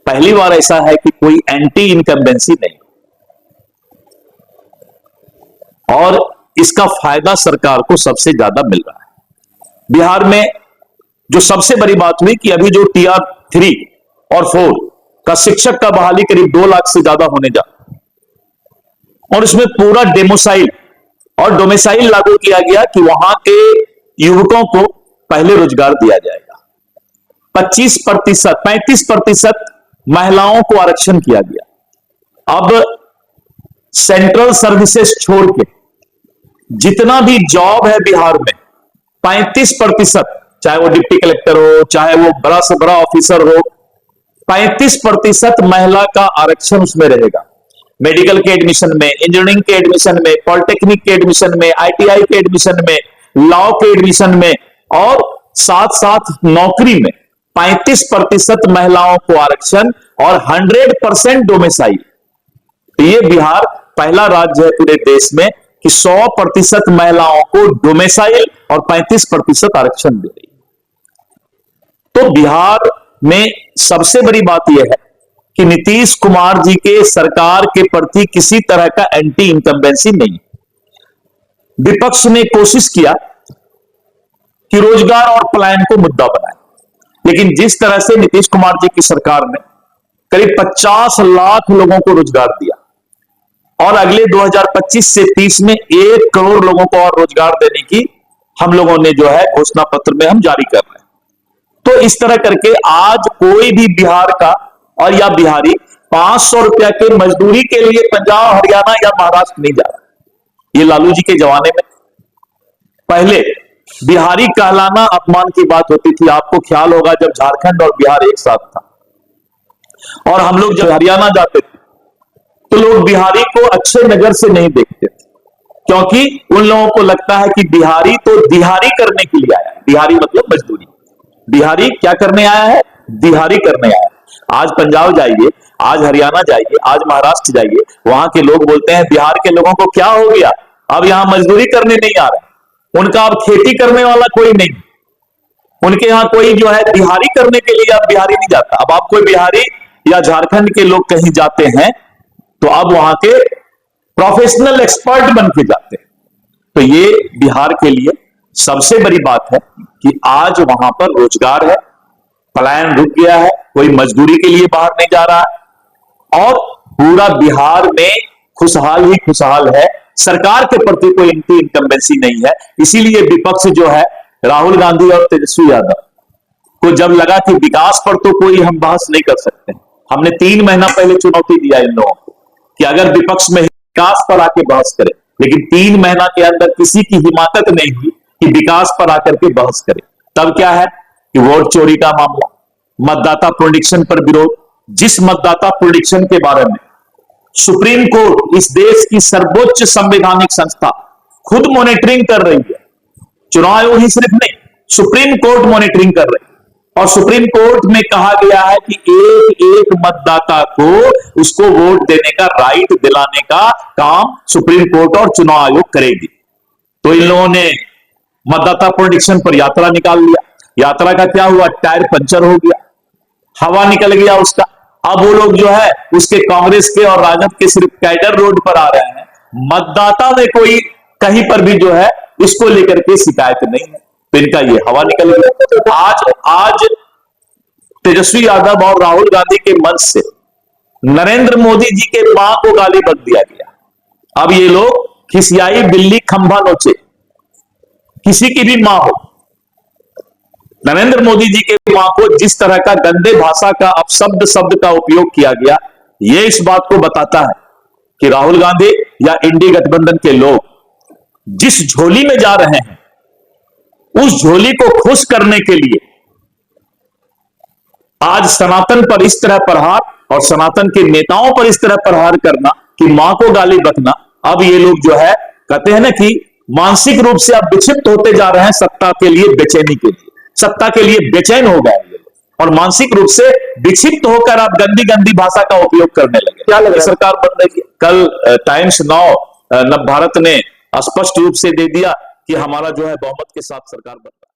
पहली बार ऐसा है कि कोई एंटी इनकम्बेंसी नहीं, और इसका फायदा सरकार को सबसे ज्यादा मिल रहा है। बिहार में जो सबसे बड़ी बात हुई कि अभी जो टीआर 3 और 4 का शिक्षक का बहाली करीब 2 लाख से ज्यादा होने जा, और इसमें पूरा डेमोसाइल और डोमेसाइल लागू किया गया कि वहां के युवकों को पहले रोजगार दिया जाएगा। 35% महिलाओं को आरक्षण किया गया। अब सेंट्रल सर्विसेज छोड़ के जितना भी जॉब है बिहार में 35%, चाहे वो डिप्टी कलेक्टर हो, चाहे वो बड़ा से बड़ा ऑफिसर हो, 35% महिला का आरक्षण उसमें रहेगा। मेडिकल के एडमिशन में, इंजीनियरिंग के एडमिशन में, पॉलिटेक्निक के एडमिशन में, आईटीआई के एडमिशन में, लॉ के एडमिशन में, और साथ साथ नौकरी में 35% महिलाओं को आरक्षण और 100% डोमेसाइल। ये बिहार पहला राज्य है पूरे देश में कि 100% महिलाओं को डोमेसाइल और 35% आरक्षण दे रही है। तो बिहार में सबसे बड़ी बात यह है कि नीतीश कुमार जी के सरकार के प्रति किसी तरह का एंटी इनकम्बेंसी नहीं। विपक्ष ने कोशिश किया कि रोजगार और पलायन को मुद्दा बनाए, लेकिन जिस तरह से नीतीश कुमार जी की सरकार ने करीब 50 लाख लोगों को रोजगार दिया और अगले 2025 से 30 में 1 करोड़ लोगों को और रोजगार देने की हम लोगों ने जो है घोषणा पत्र में हम जारी कर रहे हैं। तो इस तरह करके आज कोई भी बिहार का और या बिहारी 500 रुपया के मजदूरी के लिए पंजाब, हरियाणा या महाराष्ट्र नहीं जा रहा। ये लालू जी के जमाने में पहले बिहारी कहलाना अपमान की बात होती थी। आपको ख्याल होगा जब झारखंड और बिहार एक साथ था और हम लोग जब हरियाणा जाते थे तो लोग बिहारी को अच्छे नजर से नहीं देखते थे, क्योंकि उन लोगों को लगता है कि बिहारी तो दिहाड़ी करने के लिए आया है। दिहाड़ी मतलब मजदूरी। बिहारी क्या करने आया है? दिहाड़ी करने आया है। आज पंजाब जाइए, आज हरियाणा जाइए, आज महाराष्ट्र जाइए, वहां के लोग बोलते हैं बिहार के लोगों को क्या हो गया, अब यहां मजदूरी करने नहीं आ रहा। उनका अब खेती करने वाला कोई नहीं, उनके यहां कोई जो है दिहाड़ी करने के लिए अब बिहारी नहीं जाता। अब आप कोई बिहारी या झारखंड के लोग कहीं जाते हैं तो अब वहां के प्रोफेशनल एक्सपर्ट बन के जाते हैं। तो ये बिहार के लिए सबसे बड़ी बात है कि आज वहां पर रोजगार है, पलायन रुक गया है, कोई मजदूरी के लिए बाहर नहीं जा रहा है और पूरा बिहार में खुशहाल ही खुशहाल है। सरकार के प्रति कोई एंटी इनकम्बेंसी नहीं है। इसीलिए विपक्ष जो है राहुल गांधी और तेजस्वी यादव को जब लगा कि विकास पर तो कोई हम बहस नहीं कर सकते, हमने 3 महीना पहले चुनौती दिया इन लोगों को कि अगर विपक्ष में विकास पर आके बहस करें, लेकिन 3 महीना के अंदर किसी की हिम्मत नहीं हुई कि विकास पर आकर के बहस करें। तब क्या है कि वोट चोरी का मामला, मतदाता प्रोडिक्शन पर विरोध, जिस मतदाता प्रोडिक्शन के बारे में सुप्रीम कोर्ट, इस देश की सर्वोच्च संवैधानिक संस्था, खुद मॉनिटरिंग कर रही है। चुनाव आयोग ही सिर्फ नहीं, सुप्रीम कोर्ट मॉनिटरिंग कर रही है और सुप्रीम कोर्ट में कहा गया है कि एक एक मतदाता को उसको वोट देने का राइट दिलाने का काम सुप्रीम कोर्ट और चुनाव आयोग करेगी। तो इन लोगों ने मतदाता प्रोडिक्शन पर यात्रा निकाल लिया। यात्रा का क्या हुआ? टायर पंचर हो गया, हवा निकल गया उसका। अब वो लोग जो है उसके कांग्रेस के और राजद के सिर्फ कैडर रोड पर आ रहे हैं, मतदाता में कोई कहीं पर भी जो है इसको लेकर के शिकायत नहीं है। तो इनका ये हवा निकल गया। आज तेजस्वी यादव और राहुल गांधी के मंच से नरेंद्र मोदी जी के मां को गाली बक दिया गया। अब ये लोग खिसियाई बिल्ली खंभा नोचे, किसी की भी मां हो, नरेंद्र मोदी जी के मां को जिस तरह का गंदे भाषा का अपशब्द शब्द का उपयोग किया गया, यह इस बात को बताता है कि राहुल गांधी या इंडी गठबंधन के लोग जिस झोली में जा रहे हैं उस झोली को खुश करने के लिए आज सनातन पर इस तरह प्रहार और सनातन के नेताओं पर इस तरह प्रहार करना कि मां को गाली बकना, अब ये लोग जो है कहते हैं ना कि मानसिक रूप से अब विक्षिप्त होते जा रहे हैं सत्ता के लिए, बेचैनी के लिए, सत्ता के लिए बेचैन हो गए और मानसिक रूप से विक्षिप्त होकर आप गंदी गंदी भाषा का उपयोग करने लगे। क्या लगे सरकार बन रही है? कल टाइम्स नाउ नव भारत ने स्पष्ट रूप से दे दिया कि हमारा जो है बहुमत के साथ सरकार बन रहा है।